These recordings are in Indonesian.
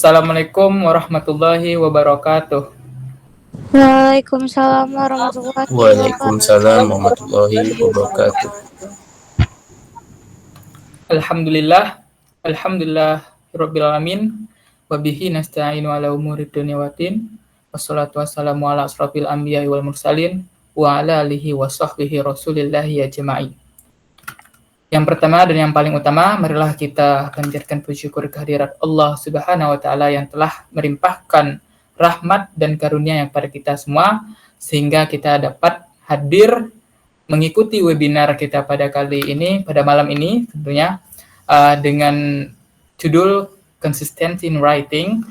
Assalamualaikum warahmatullahi wabarakatuh. Waalaikumsalam warahmatullahi Waalaikumsalam wabarakatuh. warahmatullahi wabarakatuh. Alhamdulillah rabbil alamin. Wa bihi nasta'inu ala umuri dunya waddin. Wassalatu wassalamu ala asrofil anbiya'i wal mursalin wa ala alihi wa sahbihi rasulillahi ajma'in. Yang pertama dan yang paling utama, marilah kita panjatkan puji syukur kehadirat Allah Subhanahu wa taala yang telah melimpahkan rahmat dan karunia yang pada kita semua sehingga kita dapat hadir mengikuti webinar kita pada kali ini, pada malam ini tentunya dengan judul Consistency in Writing.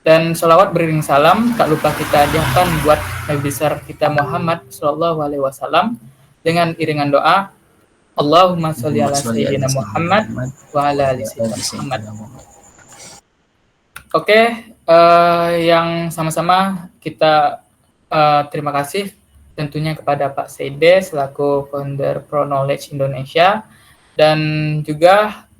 Dan sholawat beriring salam tak lupa kita hadiahkan buat Nabi besar kita Muhammad SAW dengan iringan doa Allahumma sholli ala sayyidina Muhammad wa ala ali sayyidina Muhammad. Oke, yang sama-sama kita terima kasih tentunya kepada Pak Seide selaku founder Pro Knowledge Indonesia dan juga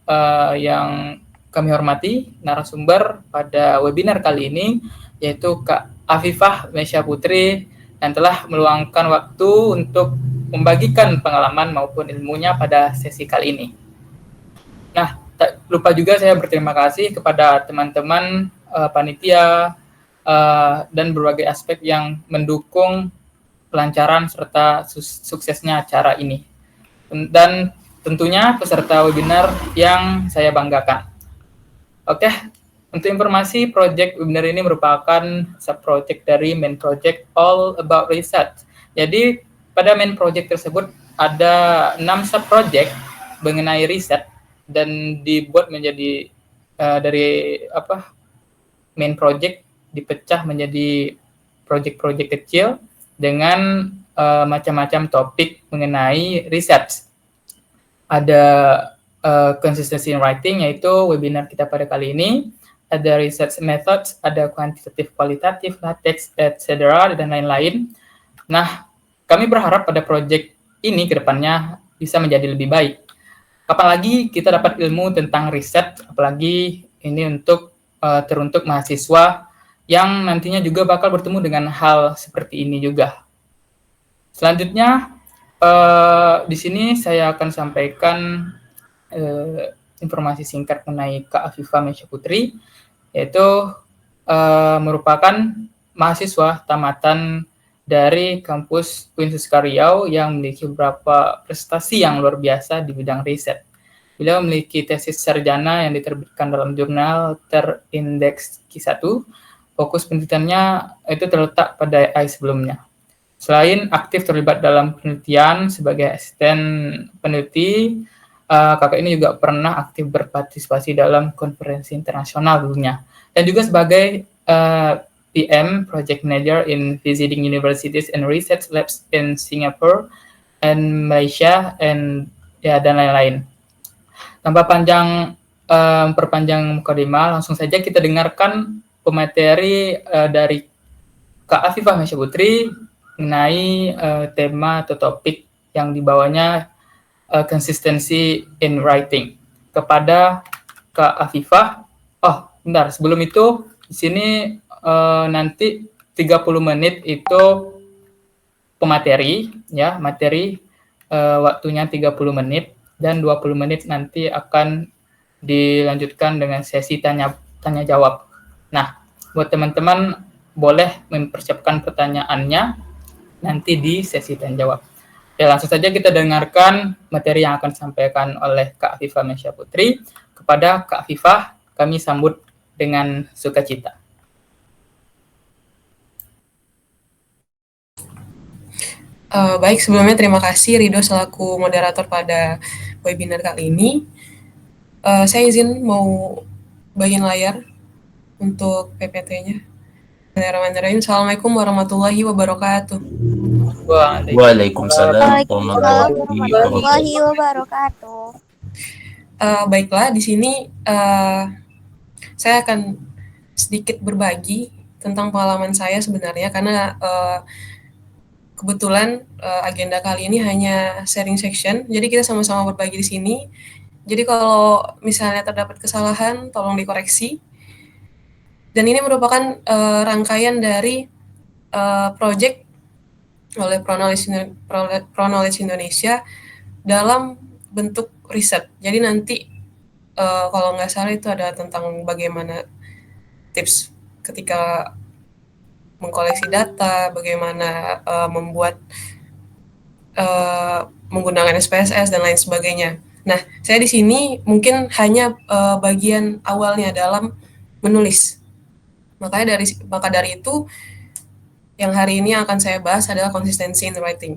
yang kami hormati narasumber pada webinar kali ini yaitu Kak Afifah Mesya Putri yang telah meluangkan waktu untuk membagikan pengalaman maupun ilmunya pada sesi kali ini. Nah, tak lupa juga saya berterima kasih kepada teman-teman panitia dan berbagai aspek yang mendukung kelancaran serta suksesnya acara ini. Dan tentunya peserta webinar yang saya banggakan. Oke, untuk informasi, project webinar ini merupakan sub-project dari main project All About Research. Jadi, pada main project tersebut ada 6 sub-project mengenai riset dan dibuat menjadi dari main project dipecah menjadi project-project kecil dengan macam-macam topik mengenai riset. Ada consistency in writing, yaitu webinar kita pada kali ini. Ada research methods, ada kuantitatif, kualitatif, latex, etc. dan lain-lain. Nah, kami berharap pada proyek ini ke depannya bisa menjadi lebih baik. Kapan lagi kita dapat ilmu tentang riset, apalagi ini teruntuk mahasiswa yang nantinya juga bakal bertemu dengan hal seperti ini juga. Selanjutnya, di sini saya akan sampaikan informasi singkat mengenai Kak Afifah Mesya Putri, yaitu merupakan mahasiswa tamatan dari kampus Universitas Riau yang memiliki beberapa prestasi yang luar biasa di bidang riset. Beliau memiliki tesis sarjana yang diterbitkan dalam jurnal terindeks Q1. Fokus penelitiannya itu terletak pada AI sebelumnya. Selain aktif terlibat dalam penelitian sebagai asisten peneliti, kakak ini juga pernah aktif berpartisipasi dalam konferensi internasional dulunya. Dan juga sebagai PM, Project Manager in Visiting Universities and Research Labs in Singapore and Malaysia dan lain-lain. Tanpa perpanjang mukadimah, langsung saja kita dengarkan pemateri dari Kak Afifah Mesya Putri mengenai tema atau topik yang dibawanya consistency in writing. Kepada Kak Afifah, bentar, sebelum itu di sini nanti 30 menit itu pemateri, ya, materi waktunya 30 menit dan 20 menit nanti akan dilanjutkan dengan sesi tanya jawab. Nah, buat teman-teman boleh mempersiapkan pertanyaannya nanti di sesi tanya jawab. Ya, langsung saja kita dengarkan materi yang akan disampaikan oleh Kak Afifah Mesya Putri. Kepada Kak Afifah, kami sambut dengan sukacita. Baik, sebelumnya terima kasih Rido selaku moderator pada webinar kali ini. Saya izin mau bagian layar untuk PPT-nya. Bismillahirrahmanirrahim. Assalamualaikum warahmatullahi wabarakatuh. Waalaikumsalam warahmatullahi wabarakatuh. Baiklah, di sini saya akan sedikit berbagi tentang pengalaman saya sebenarnya karena kebetulan agenda kali ini hanya sharing section, jadi kita sama-sama berbagi di sini. Jadi kalau misalnya terdapat kesalahan, tolong dikoreksi. Dan ini merupakan rangkaian dari project oleh ProKnowledge Indonesia dalam bentuk riset. Jadi nanti kalau nggak salah itu ada tentang bagaimana tips ketika mengkoleksi data, bagaimana membuat menggunakan SPSS dan lain sebagainya. Nah, saya di sini mungkin hanya bagian awalnya dalam menulis. Maka dari itu, yang hari ini akan saya bahas adalah konsistensi in writing.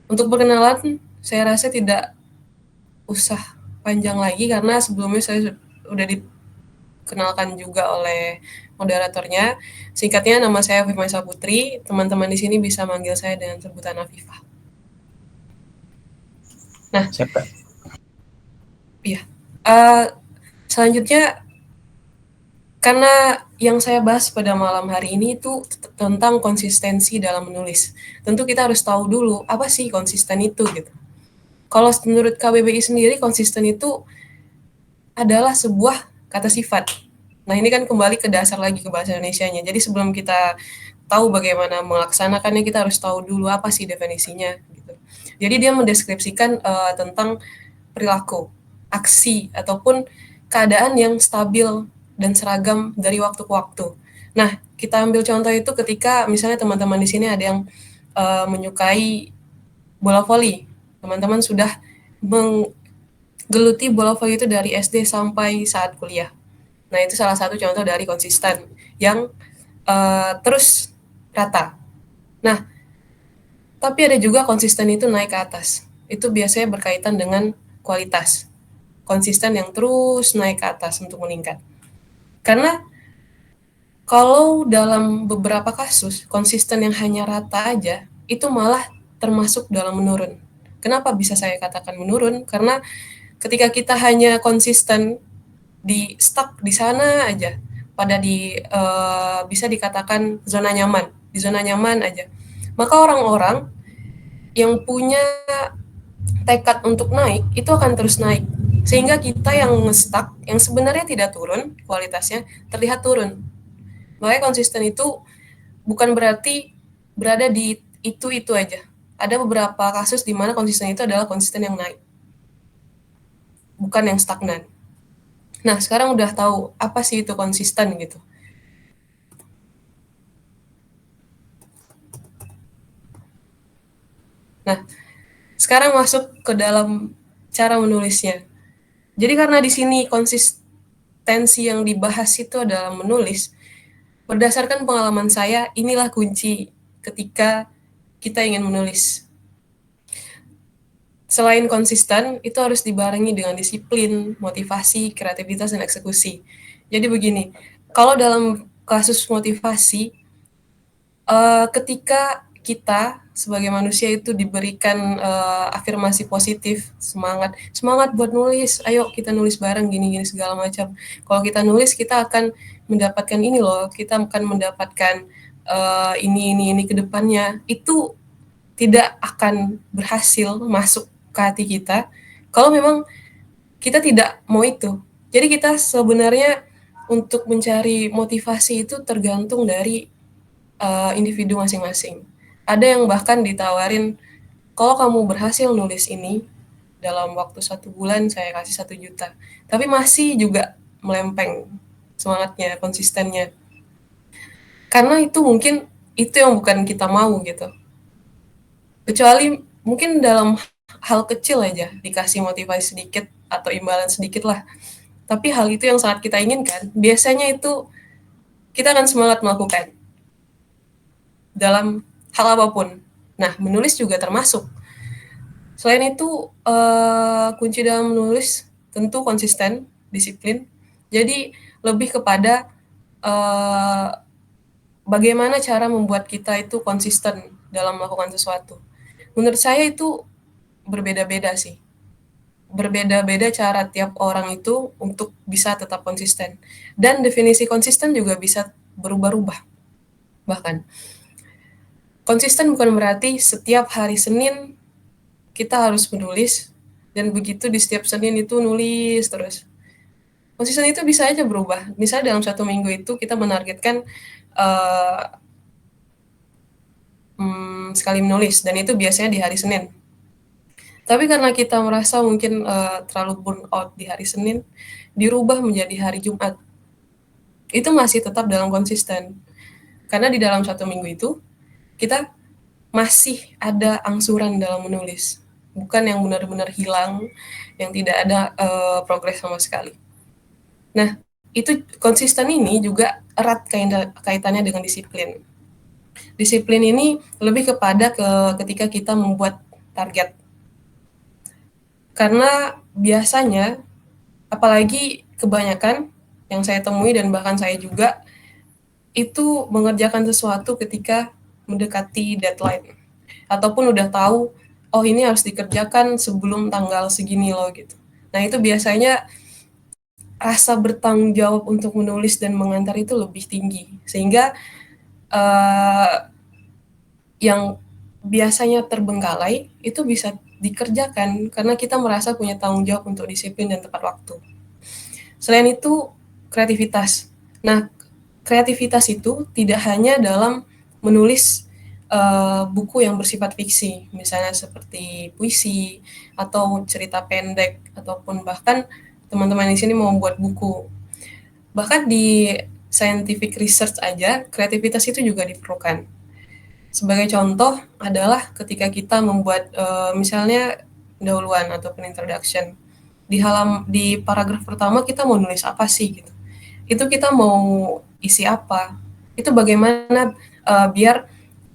Untuk perkenalan, saya rasa tidak usah panjang lagi karena sebelumnya saya sudah dikenalkan juga oleh moderatornya. Singkatnya, nama saya Afifah Putri. Teman-teman di sini bisa manggil saya dengan sebutan Afifah. Nah, Siapa? Iya. Selanjutnya, karena yang saya bahas pada malam hari ini itu tentang konsistensi dalam menulis. Tentu kita harus tahu dulu apa sih konsisten itu gitu. Kalau menurut KBBI sendiri, konsisten itu adalah sebuah kata sifat. Nah, ini kan kembali ke dasar lagi ke bahasa Indonesianya. Jadi sebelum kita tahu bagaimana melaksanakannya, kita harus tahu dulu apa sih definisinya gitu. Jadi dia mendeskripsikan tentang perilaku, aksi, ataupun keadaan yang stabil dan seragam dari waktu ke waktu. Nah, kita ambil contoh itu ketika misalnya teman-teman di sini ada yang menyukai bola voli. Teman-teman sudah menggeluti bola voli itu dari SD sampai saat kuliah. Nah, itu salah satu contoh dari konsisten yang terus rata. Nah, tapi ada juga konsisten itu naik ke atas. Itu biasanya berkaitan dengan kualitas. Konsisten yang terus naik ke atas untuk meningkat. Karena kalau dalam beberapa kasus, konsisten yang hanya rata aja, itu malah termasuk dalam menurun. Kenapa bisa saya katakan menurun? Karena ketika kita hanya konsisten di stuck di sana aja, pada bisa dikatakan zona nyaman, di zona nyaman aja, maka orang-orang yang punya tekad untuk naik itu akan terus naik, sehingga kita yang nge-stuck, yang sebenarnya tidak turun kualitasnya, terlihat turun. Makanya konsisten itu bukan berarti berada di itu aja. Ada beberapa kasus di mana konsisten itu adalah konsisten yang naik, bukan yang stagnan. Nah, sekarang udah tahu apa sih itu konsisten gitu. Nah, sekarang masuk ke dalam cara menulisnya. Jadi karena di sini konsistensi yang dibahas itu adalah menulis, berdasarkan pengalaman saya, inilah kunci ketika kita ingin menulis. Selain konsisten, itu harus dibarengi dengan disiplin, motivasi, kreativitas, dan eksekusi. Jadi begini, kalau dalam kasus motivasi, ketika kita sebagai manusia itu diberikan afirmasi positif, semangat buat nulis, ayo kita nulis bareng gini-gini segala macam. Kalau kita nulis, kita akan mendapatkan ini loh, kita akan mendapatkan ini ke depannya. Itu tidak akan berhasil masuk ke hati kita kalau memang kita tidak mau itu. Jadi kita sebenarnya untuk mencari motivasi itu tergantung dari individu masing-masing. Ada yang bahkan ditawarin, kalau kamu berhasil nulis ini dalam waktu 1 bulan saya kasih 1 juta. Tapi masih juga melempeng semangatnya, konsistennya. Karena itu mungkin itu yang bukan kita mau gitu. Kecuali mungkin dalam hal kecil aja dikasih motivasi sedikit atau imbalan sedikit lah. Tapi hal itu yang sangat kita inginkan, biasanya itu kita akan semangat melakukan dalam hal apapun. Nah, menulis juga termasuk. Selain itu, kunci dalam menulis tentu konsisten, disiplin. Jadi lebih kepada bagaimana cara membuat kita itu konsisten dalam melakukan sesuatu. Menurut saya itu berbeda-beda sih. Berbeda-beda cara tiap orang itu untuk bisa tetap konsisten. Dan definisi konsisten juga bisa berubah-ubah. Bahkan, konsisten bukan berarti setiap hari Senin kita harus menulis, dan begitu di setiap Senin itu nulis terus. Konsisten itu bisa aja berubah. Misalnya dalam 1 minggu itu kita menargetkan sekali menulis, dan itu biasanya di hari Senin. Tapi karena kita merasa mungkin terlalu burn out di hari Senin, dirubah menjadi hari Jumat. Itu masih tetap dalam konsisten. Karena di dalam 1 minggu itu, kita masih ada angsuran dalam menulis. Bukan yang benar-benar hilang, yang tidak ada progres sama sekali. Nah, itu konsisten ini juga erat kaitannya dengan disiplin. Disiplin ini lebih kepada ketika kita membuat target. Karena biasanya, apalagi kebanyakan yang saya temui dan bahkan saya juga, itu mengerjakan sesuatu ketika mendekati deadline. Ataupun udah tahu, oh ini harus dikerjakan sebelum tanggal segini loh gitu. Nah itu biasanya rasa bertanggung jawab untuk menulis dan mengantar itu lebih tinggi. Sehingga yang biasanya terbengkalai itu bisa dikerjakan karena kita merasa punya tanggung jawab untuk disiplin dan tepat waktu. Selain itu, kreativitas. Nah, kreativitas itu tidak hanya dalam menulis buku yang bersifat fiksi, misalnya seperti puisi atau cerita pendek, ataupun bahkan teman-teman di sini mau membuat buku. Bahkan di scientific research aja, kreativitas itu juga diperlukan. Sebagai contoh adalah ketika kita membuat misalnya pendahuluan ataupun introduction. Di paragraf pertama kita mau nulis apa sih gitu. Itu kita mau isi apa. Itu bagaimana biar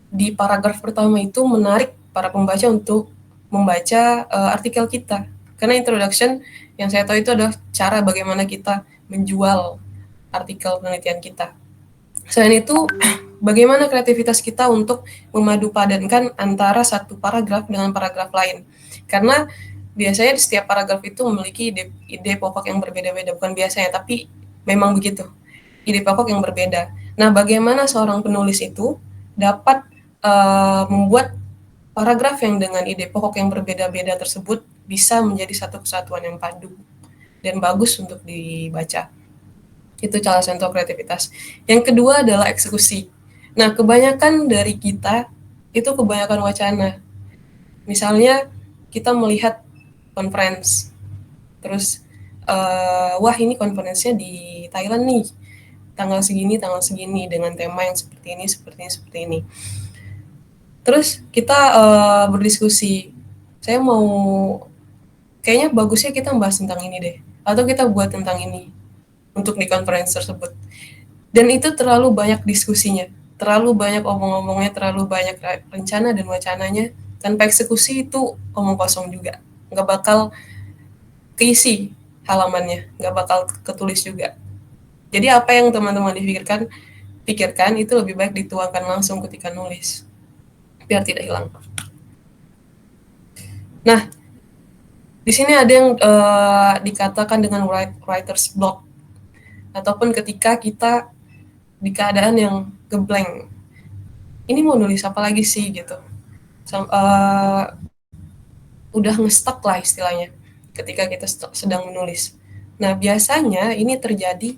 di paragraf pertama itu menarik para pembaca untuk membaca artikel kita. Karena introduction yang saya tahu itu adalah cara bagaimana kita menjual artikel penelitian kita. Selain itu, bagaimana kreativitas kita untuk memadupadankan antara satu paragraf dengan paragraf lain. Karena biasanya di setiap paragraf itu memiliki ide pokok yang berbeda-beda. Bukan biasanya, tapi memang begitu. Ide pokok yang berbeda. Nah, bagaimana seorang penulis itu dapat membuat paragraf yang dengan ide pokok yang berbeda-beda tersebut bisa menjadi satu kesatuan yang padu dan bagus untuk dibaca. Itu salah satu kreativitas. Yang kedua adalah eksekusi. Nah, kebanyakan dari kita itu kebanyakan wacana. Misalnya kita melihat conference, terus wah ini conference-nya di Thailand nih, tanggal segini, dengan tema yang seperti ini. Terus kita berdiskusi, saya mau, kayaknya bagusnya kita membahas tentang ini deh, atau kita buat tentang ini untuk di conference tersebut. Dan itu terlalu banyak diskusinya, terlalu banyak omong-omongnya, terlalu banyak rencana dan wacananya. Tanpa eksekusi itu omong kosong juga, nggak bakal keisi halamannya, nggak bakal ketulis juga. Jadi apa yang teman-teman pikirkan itu lebih baik dituangkan langsung ketika nulis, biar tidak hilang. Nah, di sini ada yang dikatakan dengan writer's block, ataupun ketika kita di keadaan yang geblank. Ini mau nulis apa lagi sih gitu. Udah nge-stuck lah istilahnya ketika kita sedang menulis. Nah, biasanya ini terjadi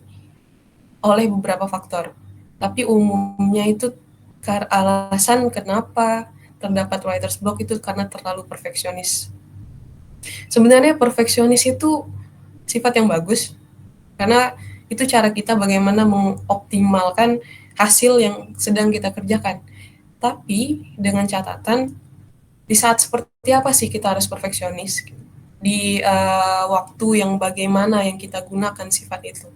oleh beberapa faktor. Tapi umumnya itu alasan kenapa terdapat writer's block itu karena terlalu perfeksionis. Sebenarnya perfeksionis itu sifat yang bagus, karena itu cara kita bagaimana mengoptimalkan hasil yang sedang kita kerjakan. Tapi dengan catatan, di saat seperti apa sih kita harus perfeksionis? Di waktu yang bagaimana yang kita gunakan sifat itu.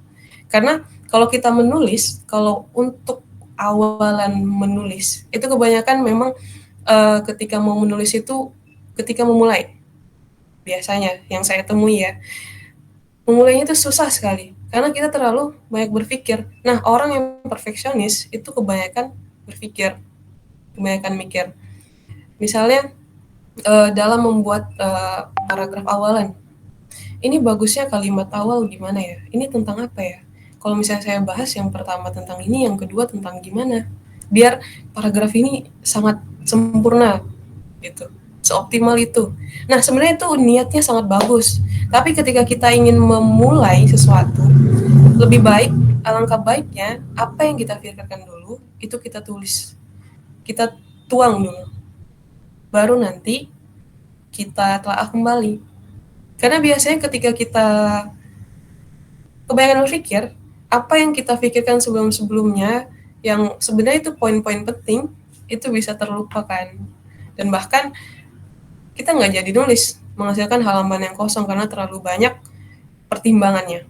Karena kalau kita menulis, kalau untuk awalan menulis, itu kebanyakan memang ketika mau menulis itu ketika memulai. Biasanya yang saya temui ya, memulainya itu susah sekali. Karena kita terlalu banyak berpikir. Nah, orang yang perfeksionis itu kebanyakan berpikir, kebanyakan mikir. Misalnya dalam membuat paragraf awalan, ini bagusnya kalimat awal gimana ya? Ini tentang apa ya? Kalau misalnya saya bahas yang pertama tentang ini, yang kedua tentang gimana? Biar paragraf ini sangat sempurna gitu. seoptimal itu. Nah, sebenarnya itu niatnya sangat bagus. Tapi ketika kita ingin memulai sesuatu, lebih baik, alangkah baiknya apa yang kita pikirkan dulu itu kita tulis, kita tuang dulu, baru nanti kita telah kembali. Karena biasanya ketika kita kebanyakan berpikir, apa yang kita pikirkan sebelum-sebelumnya yang sebenarnya itu poin-poin penting itu bisa terlupakan, dan bahkan kita nggak jadi nulis, menghasilkan halaman yang kosong karena terlalu banyak pertimbangannya.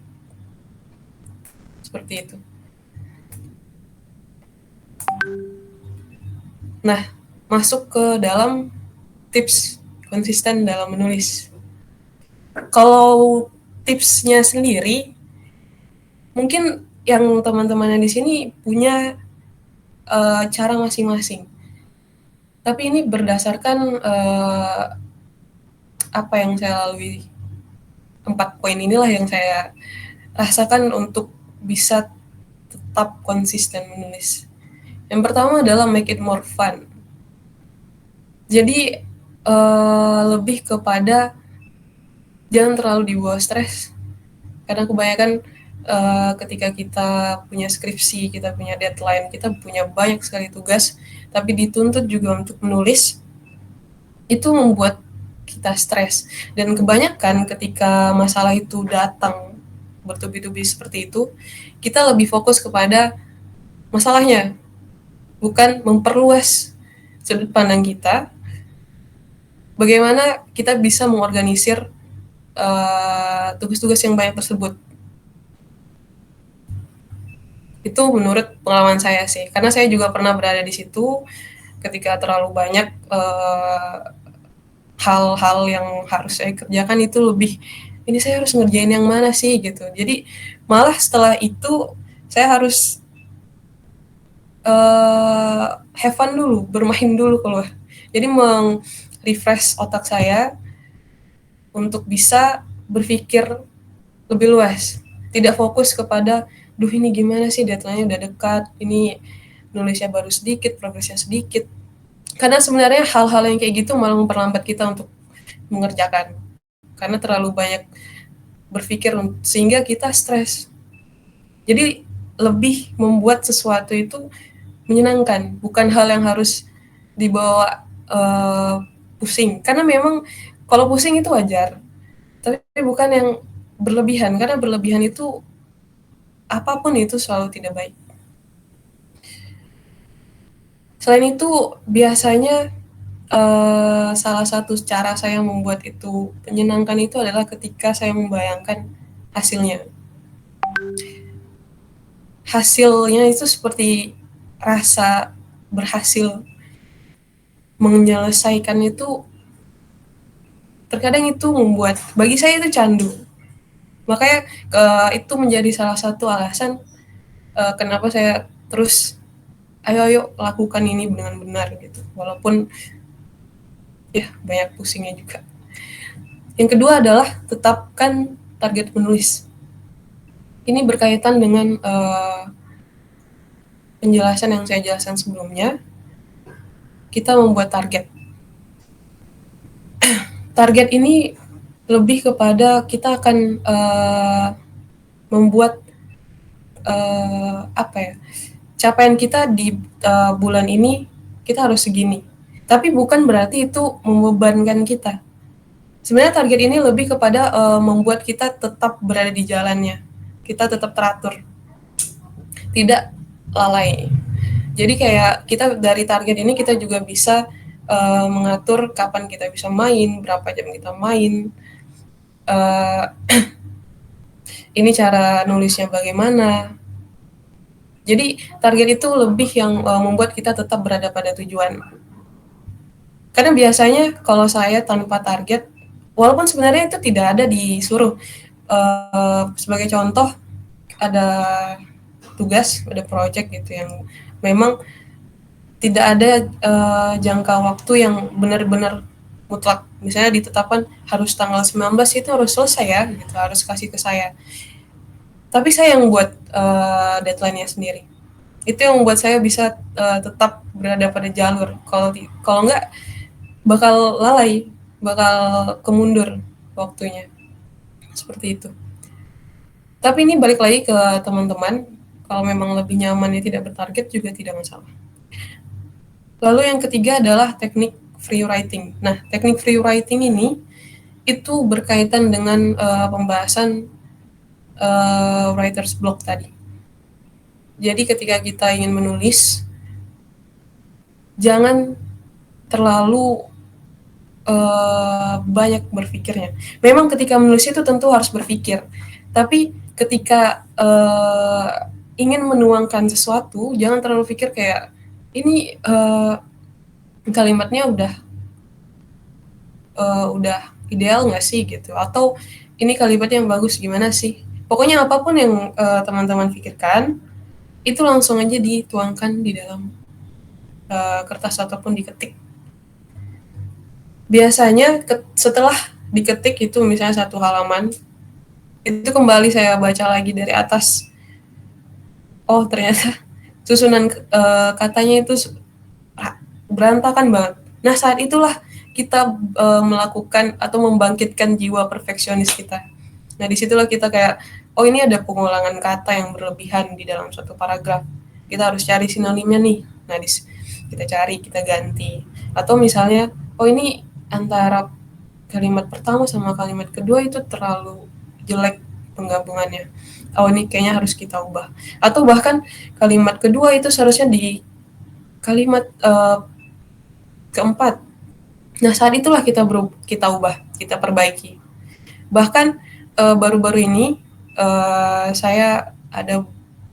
Seperti itu. Nah, masuk ke dalam tips konsisten dalam menulis. Kalau tipsnya sendiri, mungkin yang teman-teman di sini punya cara masing-masing. Tapi ini berdasarkan apa yang saya lalui. 4 poin inilah yang saya rasakan untuk bisa tetap konsisten menulis. Yang pertama adalah make it more fun. Jadi lebih kepada jangan terlalu dibawa stres. Karena kebanyakan ketika kita punya skripsi, kita punya deadline, kita punya banyak sekali tugas, tapi dituntut juga untuk menulis, itu membuat kita stres. Dan kebanyakan ketika masalah itu datang bertubi-tubi seperti itu, kita lebih fokus kepada masalahnya, bukan memperluas sudut pandang kita, bagaimana kita bisa mengorganisir tugas-tugas yang banyak tersebut. Itu menurut pengalaman saya sih, karena saya juga pernah berada di situ ketika terlalu banyak hal-hal yang harus saya kerjakan, itu lebih, ini saya harus ngerjain yang mana sih gitu. Jadi malah setelah itu saya harus have fun dulu, bermain dulu keluar. Jadi refresh otak saya untuk bisa berpikir lebih luas, tidak fokus kepada duh ini gimana sih, deadline-nya udah dekat, ini nulisnya baru sedikit, progresnya sedikit. Karena sebenarnya hal-hal yang kayak gitu malah memperlambat kita untuk mengerjakan, karena terlalu banyak berpikir sehingga kita stres. Jadi lebih membuat sesuatu itu menyenangkan, bukan hal yang harus dibawa pusing. Karena memang kalau pusing itu wajar, tapi bukan yang berlebihan, karena berlebihan itu apapun itu selalu tidak baik. Selain itu, biasanya salah satu cara saya membuat itu menyenangkan itu adalah ketika saya membayangkan hasilnya. Hasilnya itu seperti rasa berhasil menyelesaikan itu, terkadang itu membuat, bagi saya itu candu. Makanya itu menjadi salah satu alasan kenapa saya terus ayo lakukan ini dengan benar gitu, walaupun ya banyak pusingnya juga. Yang kedua adalah tetapkan target menulis. Ini berkaitan dengan penjelasan yang saya jelaskan sebelumnya. Kita membuat target. Target ini lebih kepada kita akan membuat capaian kita di bulan ini kita harus segini. Tapi bukan berarti itu membebankan kita. Sebenarnya target ini lebih kepada membuat kita tetap berada di jalannya. Kita tetap teratur. Tidak lalai. Jadi kayak kita dari target ini kita juga bisa mengatur kapan kita bisa main, berapa jam kita main, ini cara nulisnya bagaimana. Jadi target itu lebih yang membuat kita tetap berada pada tujuan. Karena biasanya kalau saya tanpa target, walaupun sebenarnya itu tidak ada disuruh, sebagai contoh ada tugas, ada project gitu yang memang tidak ada jangka waktu yang benar-benar mutlak. Misalnya ditetapkan harus tanggal 19 itu harus selesai ya, gitu, harus kasih ke saya. Tapi saya yang buat deadline-nya sendiri. Itu yang membuat saya bisa tetap berada pada jalur. Kalau enggak, bakal lalai, bakal kemundur waktunya. Seperti itu. Tapi ini balik lagi ke teman-teman, kalau memang lebih nyaman ya tidak bertarget juga tidak masalah. Lalu yang ketiga adalah teknik free writing. Nah, teknik free writing ini itu berkaitan dengan pembahasan writer's block tadi. Jadi ketika kita ingin menulis, jangan terlalu banyak berpikirnya. Memang ketika menulis itu tentu harus berpikir, tapi ketika ingin menuangkan sesuatu, jangan terlalu pikir kayak ini kalimatnya udah ideal nggak sih gitu, atau ini kalimatnya yang bagus gimana sih. Pokoknya apapun yang teman-teman pikirkan, itu langsung aja dituangkan di dalam kertas ataupun diketik. Biasanya setelah diketik itu misalnya 1 halaman, itu kembali saya baca lagi dari atas. Oh ternyata susunan katanya itu berantakan banget. Nah saat itulah kita melakukan atau membangkitkan jiwa perfeksionis kita. Nah disitulah kita kayak, oh ini ada pengulangan kata yang berlebihan di dalam suatu paragraf. Kita harus cari sinonimnya nih. Nah kita cari, kita ganti. Atau misalnya, oh ini antara kalimat pertama sama kalimat kedua itu terlalu jelek penggabungannya. Oh ini kayaknya harus kita ubah. Atau bahkan kalimat kedua itu seharusnya di kalimat keempat. Nah saat itulah kita ubah, kita perbaiki. Bahkan baru-baru ini saya ada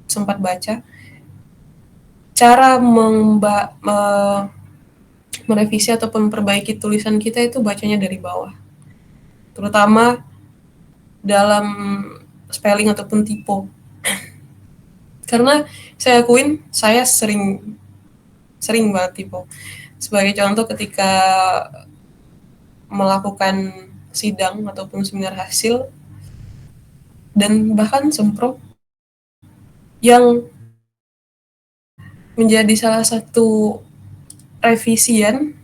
sempat baca cara merevisi ataupun memperbaiki tulisan kita itu bacanya dari bawah, terutama dalam spelling ataupun typo. Karena saya akuin saya sering banget typo. Sebagai contoh ketika melakukan sidang ataupun seminar hasil dan bahkan sempro yang menjadi salah satu revisian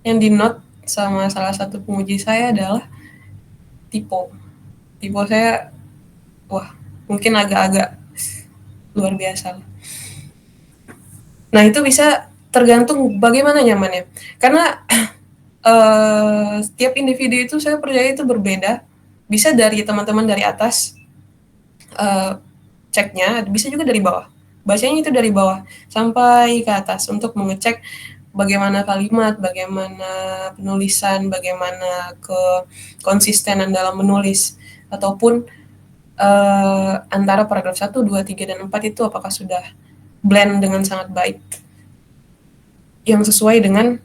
yang di note sama salah satu penguji saya adalah typo saya mungkin agak-agak luar biasa. Nah itu bisa tergantung bagaimana nyamannya, karena setiap individu itu saya percaya itu berbeda. Bisa dari teman-teman dari atas ceknya, bisa juga dari bawah, bacanya itu dari bawah sampai ke atas untuk mengecek bagaimana kalimat, bagaimana penulisan, bagaimana konsistenan dalam menulis, ataupun antara paragraf 1, 2, 3, dan 4 itu apakah sudah blend dengan sangat baik yang sesuai dengan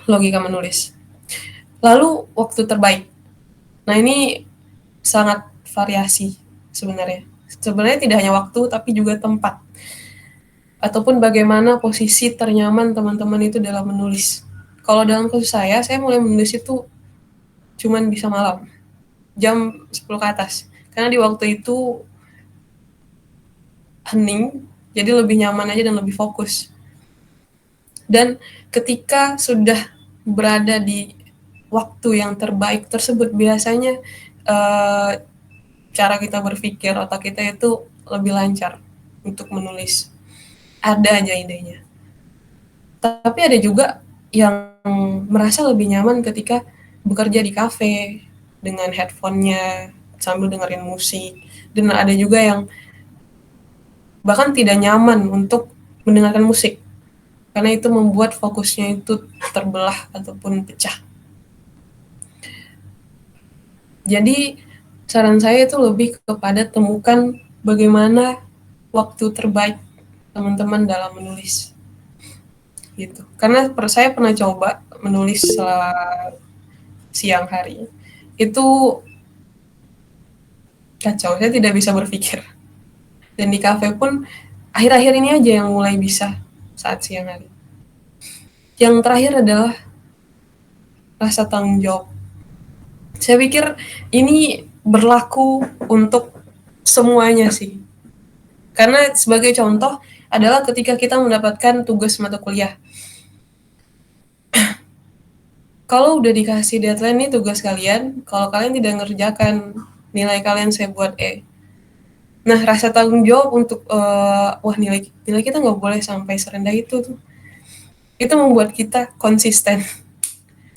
logika menulis. Lalu waktu terbaik. Nah ini sangat variasi sebenarnya. Sebenarnya tidak hanya waktu tapi juga tempat. Ataupun bagaimana posisi ternyaman teman-teman itu dalam menulis. Kalau dalam kasus saya mulai menulis itu cuman bisa malam. Jam 10 ke atas. Karena di waktu itu hening, jadi lebih nyaman aja dan lebih fokus. Dan ketika sudah berada di waktu yang terbaik tersebut, biasanya cara kita berpikir, otak kita itu lebih lancar untuk menulis. Ada aja idenya. Tapi ada juga yang merasa lebih nyaman ketika bekerja di kafe dengan headphone-nya sambil dengerin musik. Dan ada juga yang bahkan tidak nyaman untuk mendengarkan musik, karena itu membuat fokusnya itu terbelah ataupun pecah. Jadi saran saya itu lebih kepada temukan bagaimana waktu terbaik teman-teman dalam menulis. Gitu. Karena saya pernah coba menulis siang hari. Itu kacau, saya tidak bisa berpikir. Dan di kafe pun akhir-akhir ini aja yang mulai bisa saat siang hari. Yang terakhir adalah rasa tanggung jawab. Saya pikir ini berlaku untuk semuanya sih. Karena sebagai contoh adalah ketika kita mendapatkan tugas mata kuliah. kalau udah dikasih deadline nih tugas kalian, kalau kalian tidak ngerjakan, nilai kalian saya buat E. Nah, rasa tanggung jawab untuk wah nilai kita nggak boleh sampai serendah itu tuh. Itu membuat kita konsisten.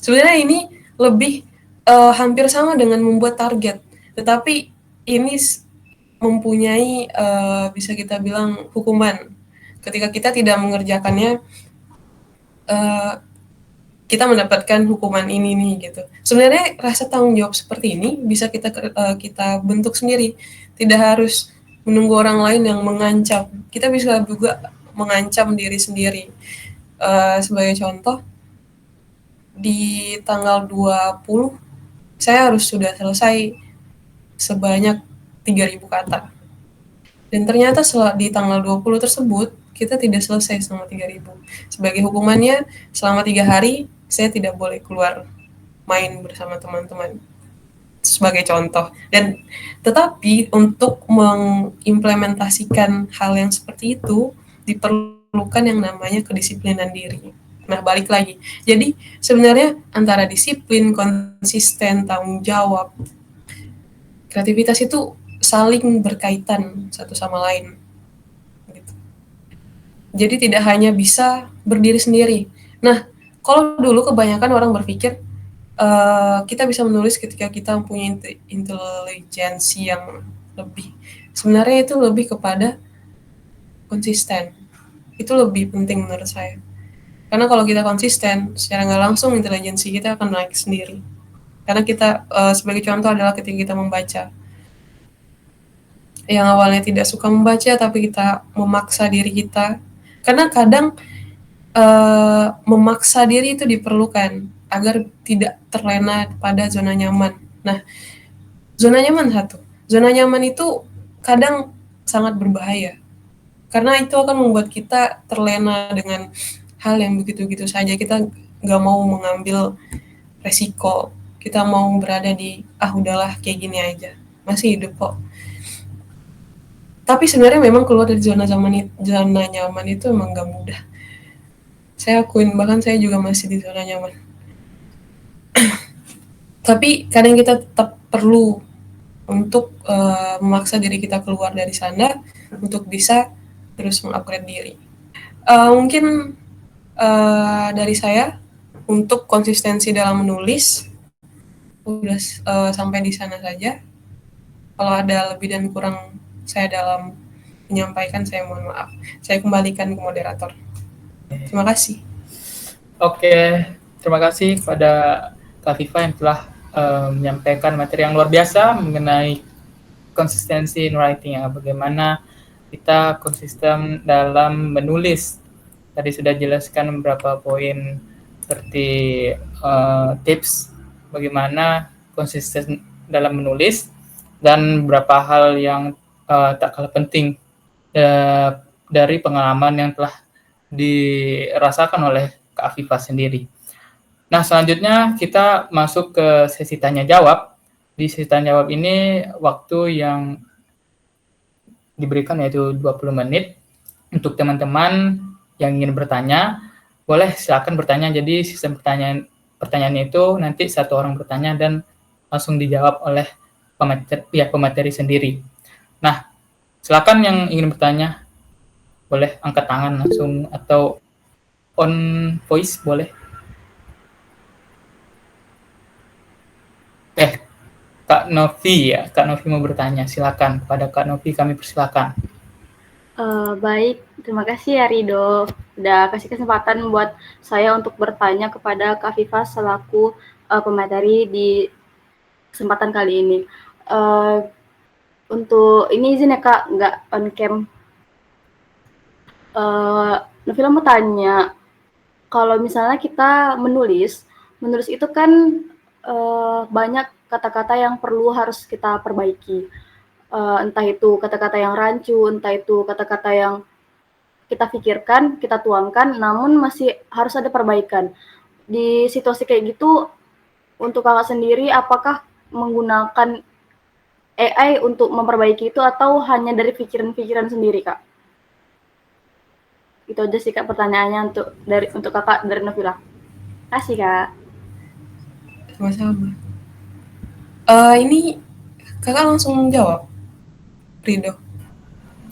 Sebenarnya ini lebih hampir sama dengan membuat target, tetapi ini mempunyai bisa kita bilang hukuman. Ketika kita tidak mengerjakannya, eh, kita mendapatkan hukuman ini nih gitu. Sebenarnya rasa tanggung jawab seperti ini bisa kita bentuk sendiri, tidak harus menunggu orang lain yang mengancam. Kita bisa juga mengancam diri sendiri. Sebagai contoh, di tanggal 20 saya harus sudah selesai sebanyak 3.000 kata. Dan ternyata di tanggal 20 tersebut kita tidak selesai selama 3.000. Sebagai hukumannya, selama 3 hari saya tidak boleh keluar main bersama teman-teman. Sebagai contoh. Dan tetapi untuk mengimplementasikan hal yang seperti itu diperlukan yang namanya kedisiplinan diri. Nah, balik lagi. Jadi sebenarnya antara disiplin, konsisten, tanggung jawab, kreativitas itu saling berkaitan satu sama lain. Gitu. Jadi tidak hanya bisa berdiri sendiri. Nah, kalau dulu kebanyakan orang berpikir kita bisa menulis ketika kita mempunyai intelijensi yang lebih. Sebenarnya itu lebih kepada konsisten. Itu lebih penting menurut saya. Karena kalau kita konsisten, secara nggak langsung intelijensi kita akan naik sendiri. Karena kita, sebagai contoh adalah ketika kita membaca. Yang awalnya tidak suka membaca, tapi kita memaksa diri kita. Karena kadang memaksa diri itu diperlukan agar tidak terlena pada zona nyaman. Nah, zona nyaman satu. Zona nyaman itu kadang sangat berbahaya. Karena itu akan membuat kita terlena dengan hal yang begitu-begitu saja. Kita nggak mau mengambil resiko. Kita mau berada di, udahlah kayak gini aja. Masih hidup kok. Tapi sebenarnya memang keluar dari zona nyaman itu memang nggak mudah. Saya akuin, bahkan saya juga masih di zona nyaman. Tapi kadang kita tetap perlu untuk memaksa diri kita keluar dari sana untuk bisa terus mengupgrade diri. Mungkin dari saya untuk konsistensi dalam menulis udah sampai di sana saja. Kalau ada lebih dan kurang saya dalam menyampaikan, saya mohon maaf. Saya kembalikan ke moderator. Terima kasih. Oke, terima kasih kepada Kak Viva yang telah menyampaikan materi yang luar biasa mengenai konsistensi in writing ya, bagaimana kita konsisten dalam menulis. Tadi sudah jelaskan beberapa poin seperti tips bagaimana konsisten dalam menulis dan beberapa hal yang tak kalah penting dari pengalaman yang telah dirasakan oleh Kak Viva sendiri. Nah, selanjutnya kita masuk ke sesi tanya jawab. Di sesi tanya jawab ini waktu yang diberikan yaitu 20 menit. Untuk teman-teman yang ingin bertanya, boleh silakan bertanya. Jadi sistem pertanyaan itu nanti satu orang bertanya dan langsung dijawab oleh pihak pemateri sendiri. Nah, silakan yang ingin bertanya, boleh angkat tangan langsung atau on voice boleh. Kak Novi ya, Kak Novi mau bertanya, silakan. Kepada Kak Novi kami persilakan. Baik, terima kasih ya Rido. Udah kasih kesempatan buat saya untuk bertanya kepada Kak Viva selaku pemateri di kesempatan kali ini. Untuk ini izin ya Kak, nggak on cam. Novila mau tanya, kalau misalnya kita menulis itu kan banyak kata-kata yang harus kita perbaiki. Entah itu kata-kata yang rancu, entah itu kata-kata yang kita pikirkan, kita tuangkan, namun masih harus ada perbaikan. Di situasi kayak gitu, untuk kakak sendiri, apakah menggunakan AI untuk memperbaiki itu atau hanya dari pikiran-pikiran sendiri, Kak? Itu aja sih, Kak, pertanyaannya untuk kakak dari Novila. Kasih, Kak. Sama-sama. Ini kakak langsung jawab, Rido.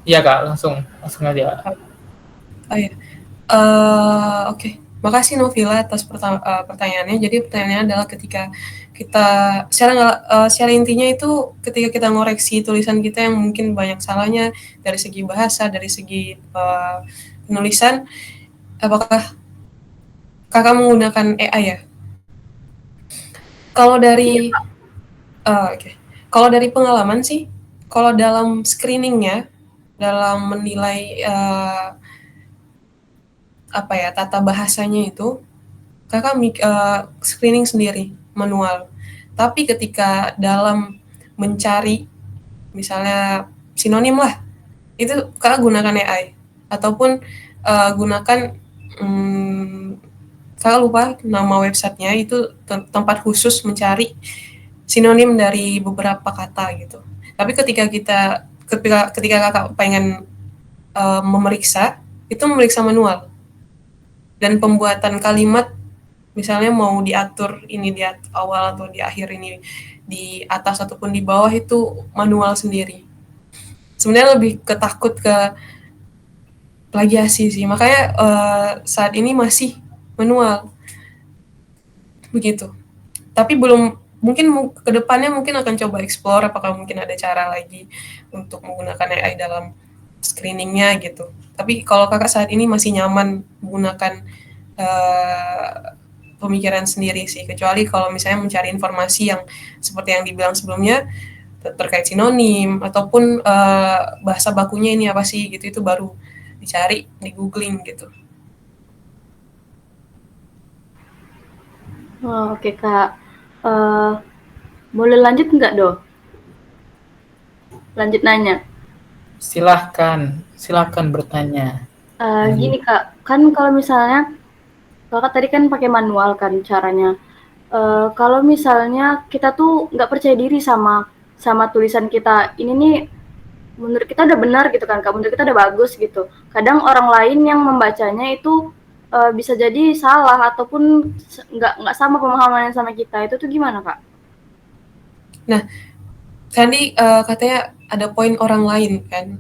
Iya Kak, langsung aja. Oh iya. Oke. Makasih Novila atas pertanyaannya. Jadi pertanyaannya adalah ketika kita secara intinya itu ketika kita ngoreksi tulisan kita yang mungkin banyak salahnya dari segi bahasa, dari segi penulisan, apakah kakak menggunakan AI ya? Kalau dari oke. Kalau dari pengalaman sih, kalau dalam screeningnya, dalam menilai tata bahasanya itu, kakak screening sendiri, manual. Tapi ketika dalam mencari, misalnya sinonim lah, itu kakak gunakan AI. Ataupun gunakan, kakak lupa nama websitenya, itu tempat khusus mencari sinonim dari beberapa kata gitu. Tapi ketika kakak pengen memeriksa, itu memeriksa manual. Dan pembuatan kalimat, misalnya mau diatur ini di awal atau di akhir ini, di atas ataupun di bawah, itu manual sendiri. Sebenarnya lebih ketakut ke plagiasi sih, makanya saat ini masih manual. Begitu. Tapi mungkin kedepannya mungkin akan coba explore apakah mungkin ada cara lagi untuk menggunakan AI dalam screeningnya gitu. Tapi kalau kakak saat ini masih nyaman menggunakan pemikiran sendiri sih, kecuali kalau misalnya mencari informasi yang seperti yang dibilang sebelumnya terkait sinonim ataupun bahasa bakunya ini apa sih gitu, itu baru dicari di googling gitu. Oh, oke Kak. Boleh lanjut nggak Do? Lanjut nanya. Silahkan bertanya. Gini Kak, kan kalau misalnya Kakak tadi kan pakai manual kan caranya. Kalau misalnya kita tuh nggak percaya diri sama tulisan kita, ini nih menurut kita udah benar gitu kan Kak, menurut kita udah bagus gitu. Kadang orang lain yang membacanya itu bisa jadi salah ataupun nggak sama pemahamannya sama kita. Itu tuh gimana Kak? Nah, tadi katanya ada poin orang lain kan.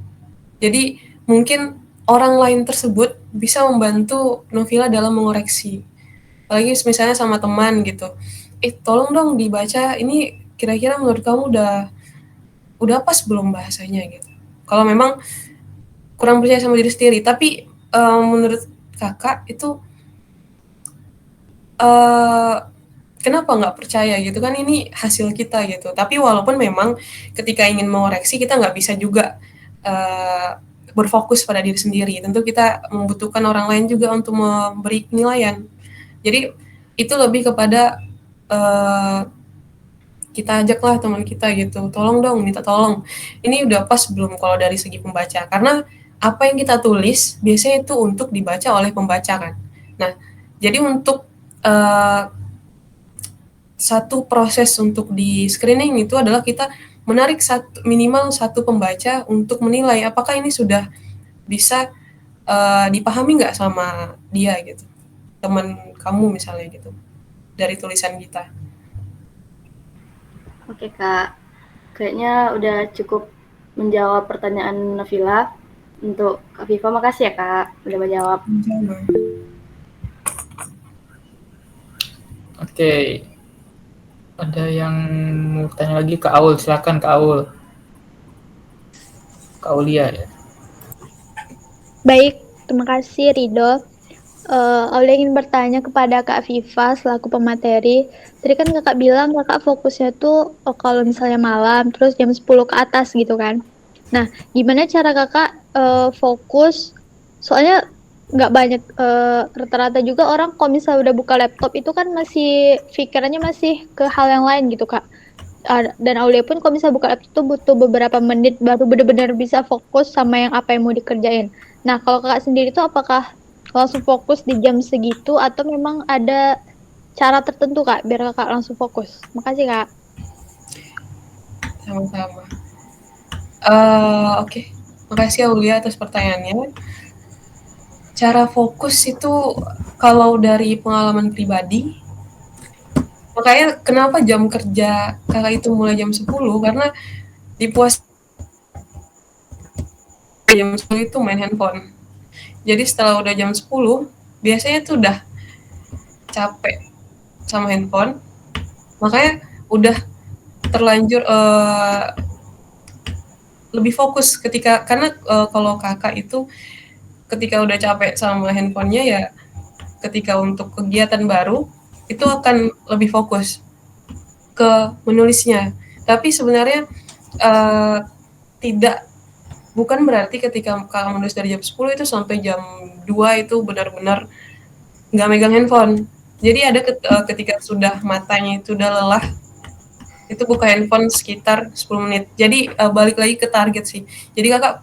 Jadi mungkin orang lain tersebut bisa membantu Novila dalam mengoreksi. Apalagi misalnya sama teman gitu. Tolong dong dibaca, ini kira-kira menurut kamu udah pas belum bahasanya gitu. Kalau memang kurang percaya sama diri sendiri, tapi menurut kakak itu kenapa nggak percaya gitu kan, ini hasil kita gitu. Tapi walaupun memang ketika ingin mengoreksi kita nggak bisa juga berfokus pada diri sendiri, tentu kita membutuhkan orang lain juga untuk memberi penilaian. Jadi itu lebih kepada kita ajaklah teman kita gitu, tolong dong, minta tolong, ini udah pas belum kalau dari segi pembaca, karena apa yang kita tulis biasanya itu untuk dibaca oleh pembaca kan. Nah, jadi untuk satu proses untuk di screening itu adalah kita menarik minimal satu pembaca untuk menilai apakah ini sudah bisa dipahami nggak sama dia gitu, teman kamu misalnya gitu, dari tulisan kita. Oke Kak, kayaknya udah cukup menjawab pertanyaan Novila. Untuk Kak Viva, makasih ya Kak udah menjawab. Oke. Ada yang mau tanya lagi? Kak Aul, silakan Kak Aul. Kak Aulia ya. Baik, terima kasih Rido. Aulia ingin bertanya kepada Kak Viva selaku pemateri. Tadi kan kakak bilang kakak fokusnya tuh kalau misalnya malam terus jam 10 ke atas gitu kan. Nah, gimana cara kakak fokus? Soalnya nggak banyak, rata-rata juga orang kalau misalnya udah buka laptop itu kan masih pikirannya masih ke hal yang lain gitu Kak. Dan Aulia pun kalau misalnya buka laptop itu butuh beberapa menit baru benar-benar bisa fokus sama yang apa yang mau dikerjain. Nah, kalau kakak sendiri tuh apakah langsung fokus di jam segitu atau memang ada cara tertentu Kak biar kakak langsung fokus? Makasih Kak. Sama-sama. Oke. Makasih Aulia atas pertanyaannya. Cara fokus itu kalau dari pengalaman pribadi, Makanya kenapa jam kerja kakak itu mulai jam 10, karena di puas jam 10 itu main handphone. Jadi setelah udah jam 10, biasanya tuh udah capek sama handphone, makanya udah terlanjur lebih fokus karena kalau kakak itu ketika udah capek sama handphonenya ya, ketika untuk kegiatan baru itu akan lebih fokus ke menulisnya. Tapi sebenarnya bukan berarti ketika kakak menulis dari jam 10 itu sampai jam 2 itu benar-benar nggak megang handphone. Jadi ada ketika sudah matanya itu udah lelah, itu buka handphone sekitar 10 menit. Jadi balik lagi ke target sih. Jadi kakak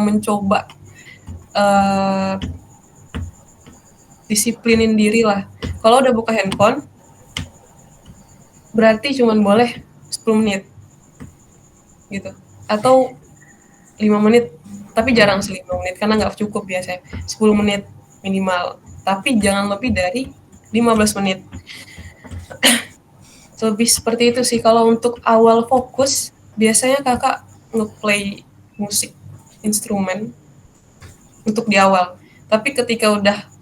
mencoba disiplinin diri lah. Kalau udah buka handphone, berarti cuma boleh 10 menit. Gitu. Atau 5 menit, tapi jarang sih 5 menit, karena nggak cukup biasanya. 10 menit minimal. Tapi jangan lebih dari 15 menit. Lebih seperti itu sih. Kalau untuk awal fokus, biasanya kakak nge-play musik instrumen untuk di awal. Tapi ketika udah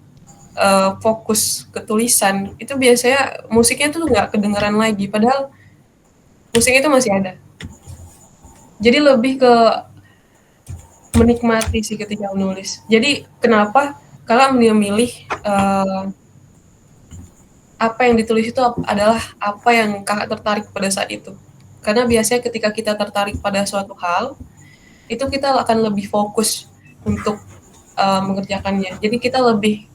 fokus ke tulisan, itu biasanya musiknya tuh nggak kedengeran lagi, padahal musiknya itu masih ada. Jadi lebih ke menikmati sih ketika menulis. Jadi kenapa kakak memilih apa yang ditulis itu adalah apa yang kakak tertarik pada saat itu. Karena biasanya ketika kita tertarik pada suatu hal, itu kita akan lebih fokus untuk mengerjakannya. Jadi kita lebih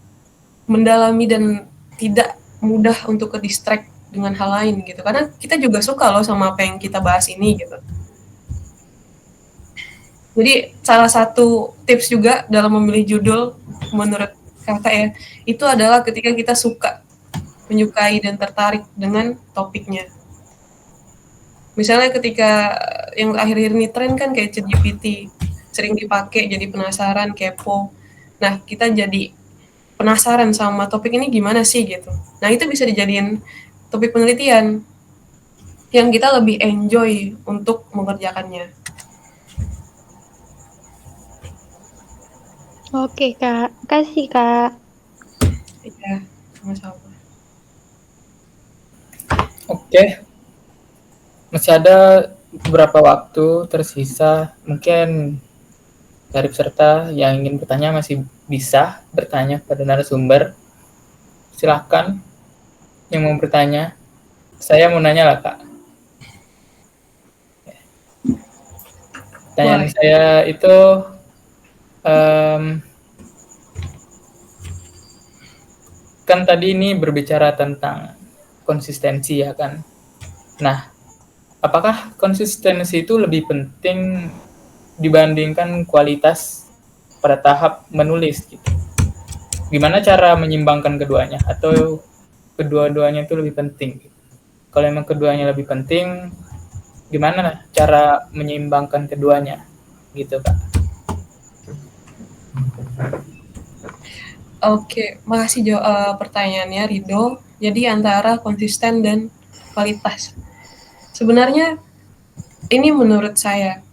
mendalami dan tidak mudah untuk ke distract dengan hal lain gitu. Karena kita juga suka loh sama apa yang kita bahas ini gitu. Jadi salah satu tips juga dalam memilih judul menurut kakak ya, itu adalah ketika kita menyukai dan tertarik dengan topiknya. Misalnya ketika yang akhir-akhir ini tren kan kayak ChatGPT, sering dipakai, jadi penasaran, kepo. Nah, kita jadi penasaran sama topik ini gimana sih gitu. Nah, itu bisa dijadiin topik penelitian yang kita lebih enjoy untuk mengerjakannya. Oke, Kak. Kasih, Kak. Iya, sama-sama. Oke, masih ada beberapa waktu tersisa. Mungkin dari peserta yang ingin bertanya masih bisa bertanya kepada narasumber. Silahkan yang mau bertanya. Saya mau nanya lah, Kak. Pertanyaan saya itu kan tadi ini berbicara tentang konsistensi ya kan. Nah, apakah konsistensi itu lebih penting dibandingkan kualitas pada tahap menulis gitu? Gimana cara menyimbangkan keduanya atau kedua-duanya itu lebih penting? Kalau memang keduanya lebih penting, gimana cara menyeimbangkan keduanya gitu, Kak? Oke, makasih pertanyaannya Rido. Jadi antara konsisten dan kualitas. Sebenarnya ini menurut saya,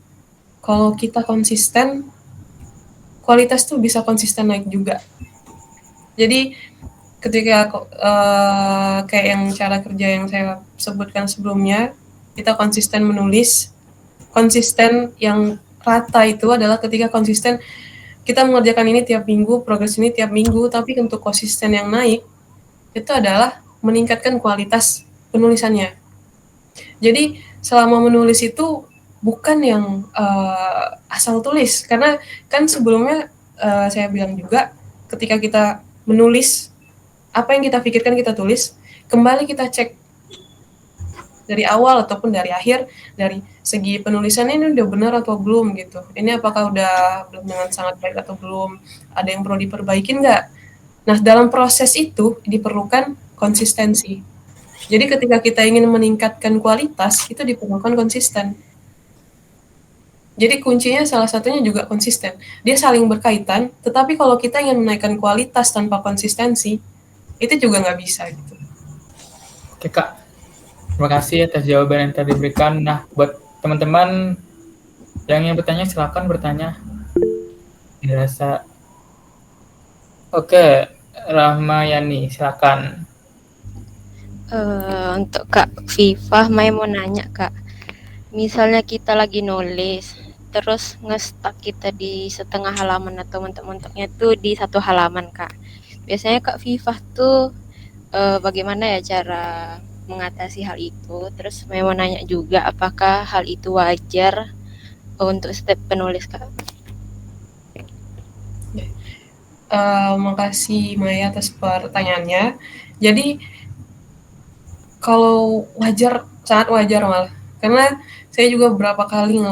kalau kita konsisten, kualitas tuh bisa konsisten naik juga. Jadi ketika kayak yang cara kerja yang saya sebutkan sebelumnya, kita konsisten menulis, konsisten yang rata itu adalah ketika konsisten kita mengerjakan ini tiap minggu, progres ini tiap minggu, tapi untuk konsisten yang naik, itu adalah meningkatkan kualitas penulisannya. Jadi selama menulis itu bukan yang asal tulis, karena kan sebelumnya saya bilang juga, ketika kita menulis, apa yang kita pikirkan kita tulis, kembali kita cek dari awal ataupun dari akhir, dari segi penulisannya ini udah benar atau belum gitu. Ini apakah udah belum dengan sangat baik atau belum, ada yang perlu diperbaikin nggak? Nah, dalam proses itu diperlukan konsistensi. Jadi ketika kita ingin meningkatkan kualitas, itu diperlukan konsisten. Jadi kuncinya salah satunya juga konsisten. Dia saling berkaitan, tetapi kalau kita ingin menaikkan kualitas tanpa konsistensi, itu juga nggak bisa gitu. Oke, Kak. Terima kasih atas jawaban yang tadi diberikan. Nah, buat teman-teman yang ingin bertanya, silakan bertanya. Dirasa. Oke, Rahmayani, silakan. Untuk Kak Viva, Mai mau nanya Kak, misalnya kita lagi nulis, terus nge-stuck kita di setengah halaman atau mentok-mentoknya tuh di satu halaman Kak. Biasanya Kak Viva tuh bagaimana ya cara mengatasi hal itu? Terus Mai mau nanya juga, apakah hal itu wajar untuk setiap penulis Kak? Makasih Maya atas pertanyaannya. Jadi kalau wajar, sangat wajar malah. Karena saya juga beberapa kali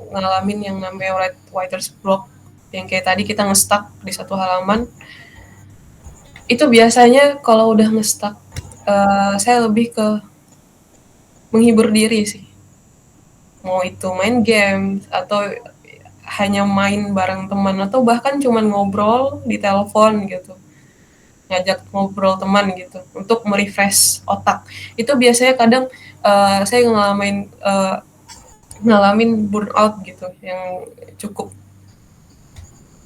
ngalamin yang namanya writer's block, yang kayak tadi kita nge-stuck di satu halaman. Itu biasanya kalau udah nge-stuck, saya lebih ke menghibur diri sih. Mau itu main game, atau hanya main bareng teman, atau bahkan cuman ngobrol di telepon gitu. Ngajak ngobrol teman gitu untuk merefresh otak. Itu biasanya kadang saya ngalamin burnout gitu yang cukup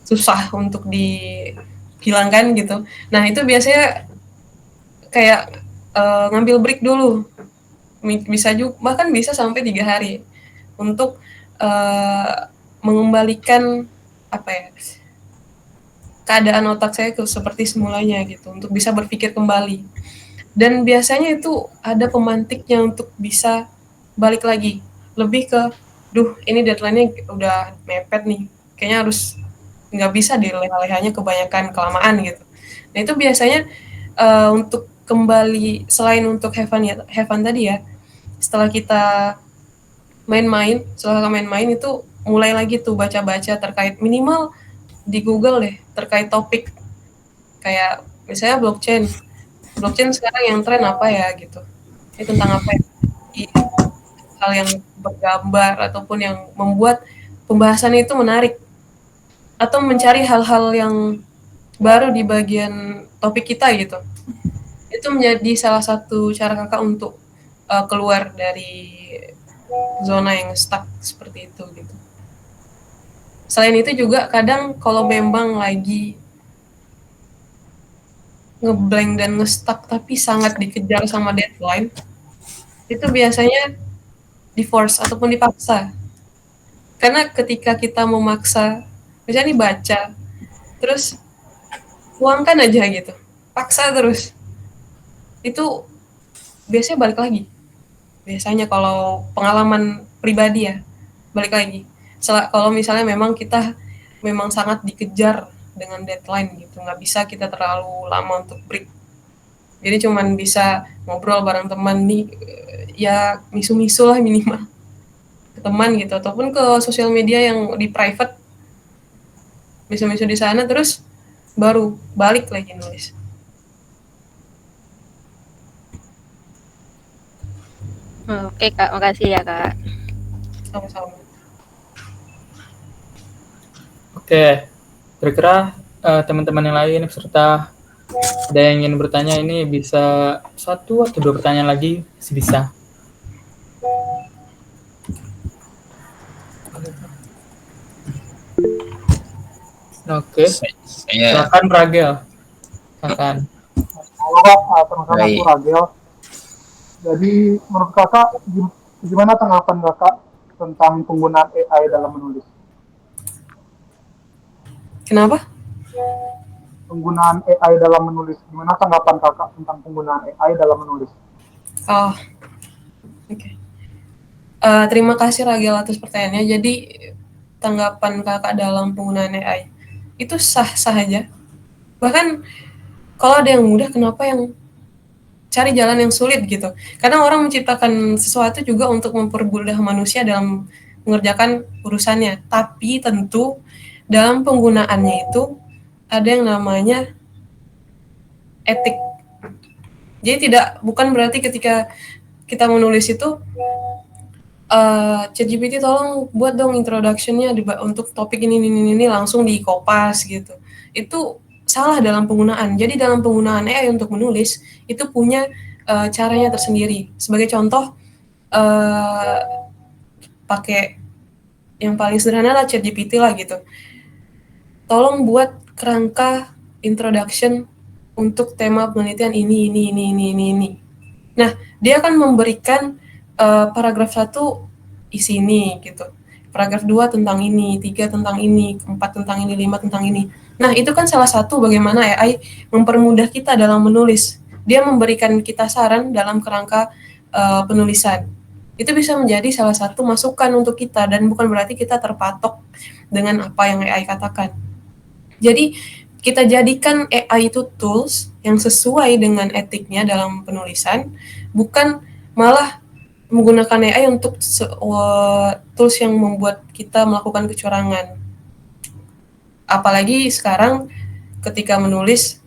susah untuk dihilangkan gitu. Nah, itu biasanya kayak ngambil break dulu. Bisa juga bahkan bisa sampai 3 hari untuk mengembalikan apa ya? Keadaan otak saya seperti semulanya gitu, untuk bisa berpikir kembali. Dan biasanya itu ada pemantiknya untuk bisa balik lagi. Lebih ke, duh ini deadline-nya udah mepet nih, kayaknya harus nggak bisa dileleh-lehanya kebanyakan kelamaan gitu. Nah itu biasanya untuk kembali, selain untuk have fun tadi ya, setelah kita setelah main-main itu mulai lagi tuh baca-baca terkait, minimal di Google deh terkait topik kayak misalnya blockchain sekarang yang tren apa ya gitu, ini tentang apa ya, hal yang bergambar ataupun yang membuat pembahasan itu menarik, atau mencari hal-hal yang baru di bagian topik kita gitu. Itu menjadi salah satu cara kakak untuk keluar dari zona yang stuck seperti itu gitu. Selain itu juga kadang kalau memang lagi ngeblank dan nge-stuck tapi sangat dikejar sama deadline, itu biasanya di-force ataupun dipaksa. Karena ketika kita memaksa, misalnya nih baca, terus tuangkan aja gitu, paksa terus, itu biasanya balik lagi. Biasanya kalau pengalaman pribadi ya, balik lagi. Kalau misalnya memang kita memang sangat dikejar dengan deadline gitu, nggak bisa kita terlalu lama untuk break. Jadi cuman bisa ngobrol bareng teman nih, ya misu-misu lah minimal ke teman gitu, ataupun ke sosial media yang di private, misu-misu di sana, terus baru balik lagi nulis. Oke Kak, makasih ya Kak. Sama-sama. Oke, kira-kira teman-teman yang lain peserta ada yang ingin bertanya, ini bisa 1 atau 2 pertanyaan lagi, masih bisa. Oke, silakan Ragel. Silakan. Halo Kak, terima kasih Baik. aku Ragel. Jadi menurut kakak gimana tanggapan kakak tentang penggunaan AI dalam menulis? Kenapa? Penggunaan AI dalam menulis, gimana tanggapan kakak tentang penggunaan AI dalam menulis? Oh, oke. Terima kasih Ragel atas pertanyaannya. Jadi tanggapan kakak dalam penggunaan AI itu sah-sah aja. Bahkan kalau ada yang mudah, kenapa yang cari jalan yang sulit gitu? Karena orang menciptakan sesuatu juga untuk mempermudah manusia dalam mengerjakan urusannya. Tapi tentu dalam penggunaannya itu ada yang namanya etik. Jadi bukan berarti ketika kita menulis itu ChatGPT tolong buat dong introduction-nya untuk topik ini langsung di kopas gitu. Itu salah dalam penggunaan. Jadi dalam penggunaan AI untuk menulis itu punya caranya tersendiri. Sebagai contoh, pakai yang paling sederhana lah ChatGPT lah gitu. Tolong buat kerangka introduction untuk tema penelitian ini. Nah, dia akan memberikan paragraf 1 isi ini gitu. Paragraf 2 tentang ini, 3 tentang ini, 4 tentang ini, 5 tentang ini. Nah, itu kan salah satu bagaimana AI mempermudah kita dalam menulis. Dia memberikan kita saran dalam kerangka penulisan. Itu bisa menjadi salah satu masukan untuk kita dan bukan berarti kita terpatok dengan apa yang AI katakan. Jadi kita jadikan AI itu tools yang sesuai dengan etiknya dalam penulisan, bukan malah menggunakan AI untuk tools yang membuat kita melakukan kecurangan. Apalagi sekarang ketika menulis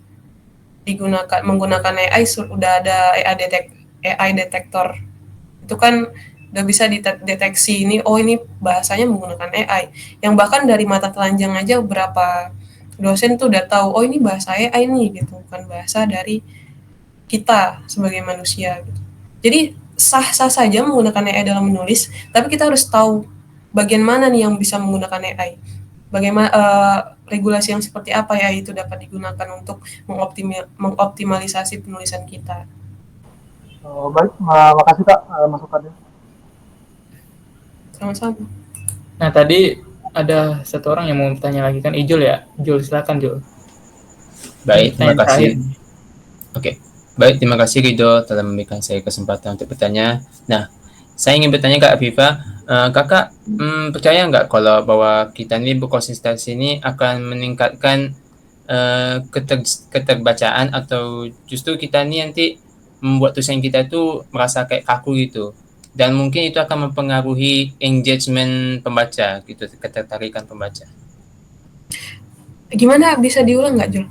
menggunakan AI sudah ada AI detektor. Itu kan udah bisa dideteksi ini bahasanya menggunakan AI. Yang bahkan dari mata telanjang aja beberapa dosen tuh udah tahu, ini bahasa AI nih gitu, bukan bahasa dari kita sebagai manusia gitu. Jadi sah-sah saja menggunakan AI dalam menulis, tapi kita harus tahu bagian mana nih yang bisa menggunakan AI. Bagaimana regulasi yang seperti apa ya itu dapat digunakan untuk mengoptimalisasi penulisan kita. Baik, makasih Kak masukannya. Sama-sama. Nah, tadi ada satu orang yang mau bertanya lagi kan, Ijul ya? Ijul, silakan Jul. Baik, terima Pertanyaan kasih. terakhir. Oke, baik, terima kasih Ridho telah memberikan saya kesempatan untuk bertanya. Nah, saya ingin bertanya Kak Afifa, Kakak percaya nggak kalau bahwa kita ini berkonsistensi ini akan meningkatkan keterbacaan atau justru kita ini nanti membuat tulisan kita itu merasa kayak kaku gitu, dan mungkin itu akan mempengaruhi engagement pembaca gitu, ketertarikan pembaca. Gimana, bisa diulang nggak Jul?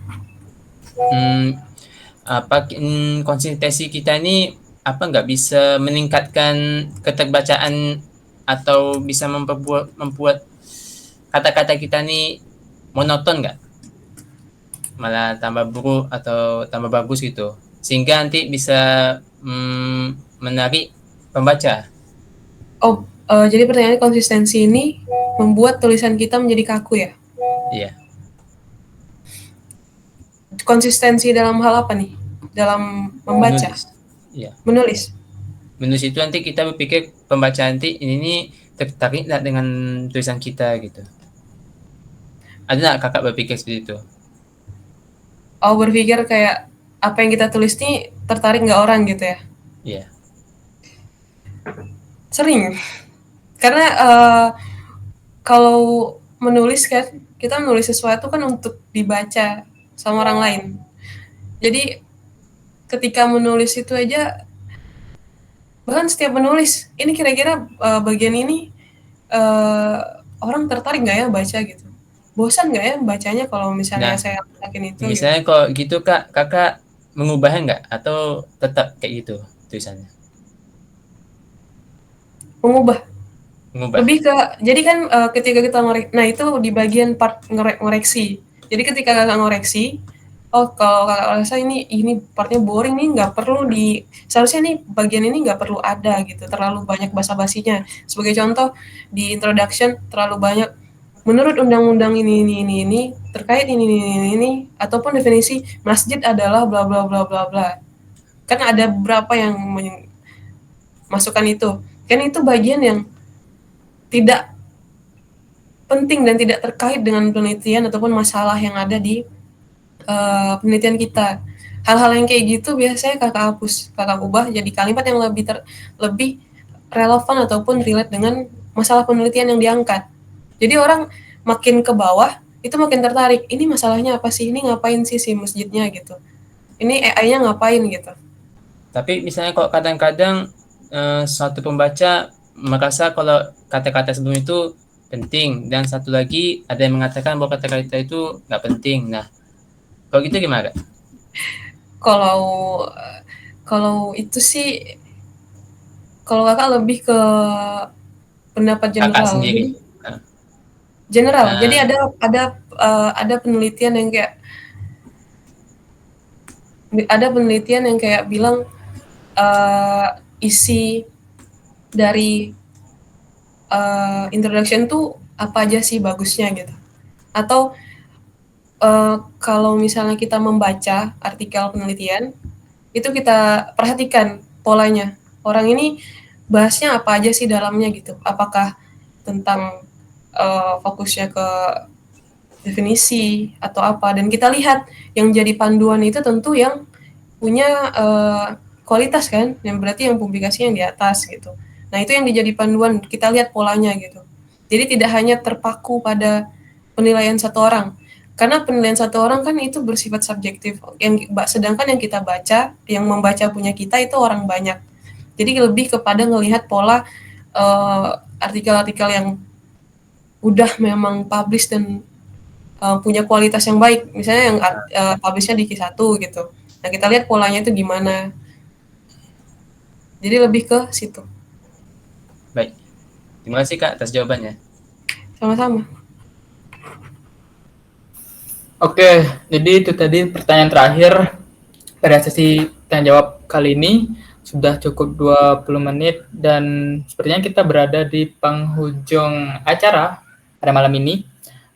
Konsistensi kita ini nggak bisa meningkatkan keterbacaan atau bisa membuat kata-kata kita ini monoton nggak, malah tambah buruk atau tambah bagus gitu, sehingga nanti bisa menarik pembaca. Jadi pertanyaan konsistensi ini membuat tulisan kita menjadi kaku ya? Iya. Konsistensi dalam hal apa nih? Dalam membaca? Menulis. Iya. Menulis itu nanti kita berpikir pembaca nanti ini tertarik nggak dengan tulisan kita gitu. Ada nggak Kakak berpikir seperti itu? Berpikir kayak apa yang kita tulis nih tertarik nggak orang gitu ya? Iya. Sering. Karena kalau menulis kan, kita menulis sesuatu kan untuk dibaca sama orang lain. Jadi ketika menulis itu aja, bahkan setiap menulis, ini kira-kira bagian ini orang tertarik nggak ya baca gitu? Bosan nggak ya bacanya kalau misalnya saya lakuin itu? Misalnya kok gitu Kak, Kakak mengubahnya nggak atau tetap kayak gitu tulisannya? Mengubah. Lebih ke, jadi kan ketika kita nah itu di bagian part ngoreksi. Jadi ketika kakak ngoreksi, kalau kakak rasa ini partnya boring nih, nggak perlu seharusnya nih bagian ini nggak perlu ada gitu, terlalu banyak basa-basinya. Sebagai contoh di introduction terlalu banyak menurut undang-undang ini terkait ini ataupun definisi masjid adalah bla bla bla bla bla. Kan ada beberapa yang masukkan itu. Kan itu bagian yang tidak penting dan tidak terkait dengan penelitian ataupun masalah yang ada di penelitian kita. Hal-hal yang kayak gitu biasanya kakak hapus, kakak ubah jadi kalimat yang lebih relevan ataupun relate dengan masalah penelitian yang diangkat. Jadi orang makin ke bawah itu makin tertarik. Ini masalahnya apa sih? Ini ngapain sih si masjidnya gitu? Ini AI-nya ngapain gitu? Tapi misalnya kok kadang-kadang suatu pembaca merasa kalau kata-kata sebelum itu penting, dan satu lagi ada yang mengatakan bahwa kata-kata itu nggak penting. Nah, kalau gitu gimana? Kalau itu sih, kalau kakak lebih ke pendapat general. Kakak sendiri. General. Jadi ada penelitian yang kayak bilang isi dari introduction tuh apa aja sih bagusnya gitu. Atau kalau misalnya kita membaca artikel penelitian, itu kita perhatikan polanya. Orang ini bahasnya apa aja sih dalamnya gitu. Apakah tentang fokusnya ke definisi atau apa, dan kita lihat yang jadi panduan itu tentu yang punya kualitas kan, yang berarti yang publikasinya yang di atas gitu. Nah itu yang dijadi panduan, kita lihat polanya gitu. Jadi tidak hanya terpaku pada penilaian satu orang, karena penilaian satu orang kan itu bersifat subjektif. Sedangkan yang kita baca, yang membaca punya kita itu orang banyak. Jadi lebih kepada ngelihat pola artikel-artikel yang udah memang publish dan punya kualitas yang baik, misalnya yang publishnya di Q1 gitu. Nah kita lihat polanya itu gimana. Jadi lebih ke situ. Baik, terima kasih Kak atas jawabannya. Sama-sama. Oke, jadi itu tadi pertanyaan terakhir pada sesi tanya jawab kali ini. Sudah cukup 20 menit dan sepertinya kita berada di penghujung acara pada malam ini.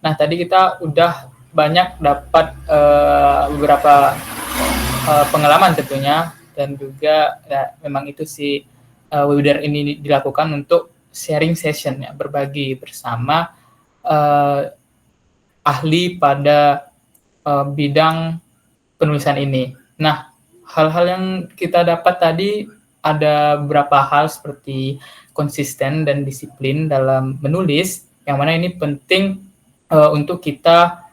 Nah, tadi kita udah banyak dapat beberapa pengalaman tentunya, dan juga ya, memang itu si webinar ini dilakukan untuk sharing session ya, berbagi bersama ahli pada bidang penulisan ini. Nah, hal-hal yang kita dapat tadi ada beberapa hal seperti konsisten dan disiplin dalam menulis, yang mana ini penting untuk kita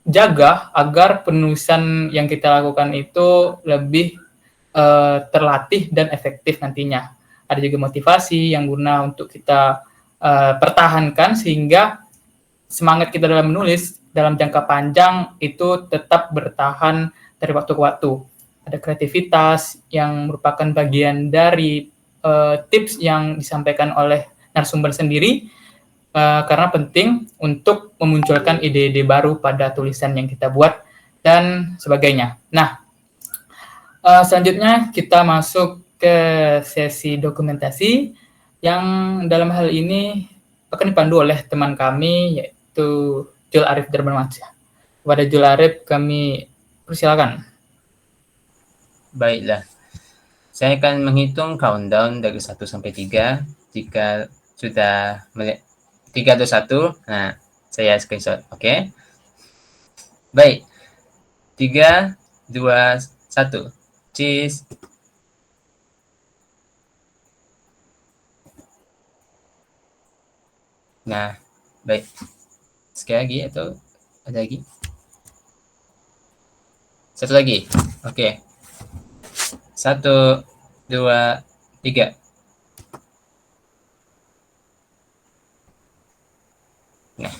jaga agar penulisan yang kita lakukan itu lebih terlatih dan efektif nantinya. Ada juga motivasi yang guna untuk kita pertahankan sehingga semangat kita dalam menulis dalam jangka panjang itu tetap bertahan dari waktu ke waktu. Ada kreativitas yang merupakan bagian dari tips yang disampaikan oleh narasumber sendiri, karena penting untuk memunculkan ide-ide baru pada tulisan yang kita buat dan sebagainya. Nah, selanjutnya kita masuk ke sesi dokumentasi yang dalam hal ini akan dipandu oleh teman kami, yaitu Jul Arif Darmansyah. Kepada Jul Arif kami persilakan. Baiklah, saya akan menghitung countdown dari 1 sampai 3. Jika sudah 3, 2, 1, nah saya screenshot. Oke. Baik, 3, 2, 1. Cheese. Nah, baik. Sekali lagi atau ada lagi? Satu lagi. Oke. 1, 2, 3. Nah.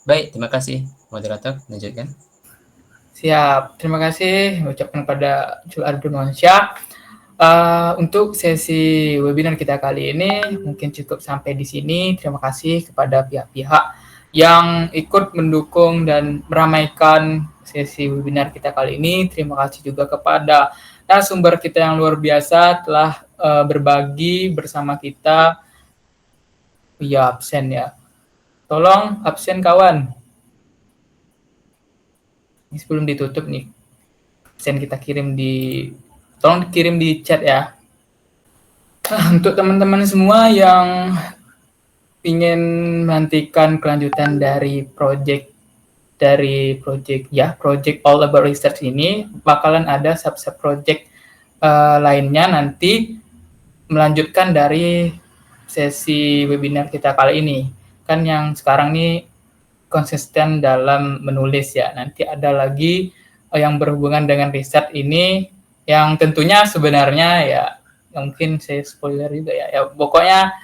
Baik, terima kasih. Moderator, lanjutkan. Siap, terima kasih ucapkan kepada Jul Arif Darmansyah. Untuk sesi webinar kita kali ini mungkin cukup sampai di sini. Terima kasih kepada pihak-pihak yang ikut mendukung dan meramaikan sesi webinar kita kali ini. Terima kasih juga kepada narasumber kita yang luar biasa telah berbagi bersama kita. Iya, absen ya. Tolong absen kawan. Ini sebelum ditutup nih, absen kita tolong kirim di chat ya. Nah, untuk teman-teman semua yang ingin menantikan kelanjutan dari project All About Research ini, bakalan ada sub-sub project lainnya nanti melanjutkan dari sesi webinar kita kali ini. Kan yang sekarang nih konsisten dalam menulis ya. Nanti ada lagi yang berhubungan dengan riset ini, yang tentunya sebenarnya ya mungkin saya spoiler juga ya. Ya pokoknya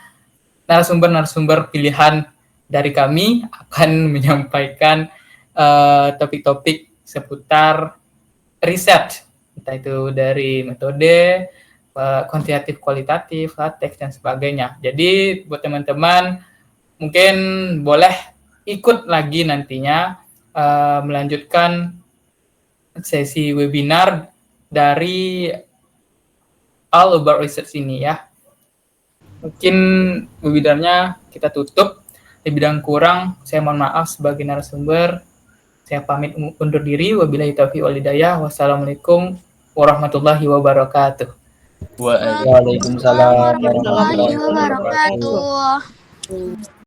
narasumber pilihan dari kami akan menyampaikan topik-topik seputar riset, entah itu dari metode kuantitatif, kualitatif, latex dan sebagainya. Jadi buat teman-teman mungkin boleh ikut lagi nantinya melanjutkan sesi webinar dari all about research ini ya. Mungkin webidarnya kita tutup. Lebih dan kurang, saya mohon maaf sebagai narasumber. Saya pamit undur diri. Wabillahi taufiq wal hidayah. Wassalamualaikum warahmatullahi wabarakatuh. Waalaikumsalam warahmatullahi wabarakatuh. wabarakatuh.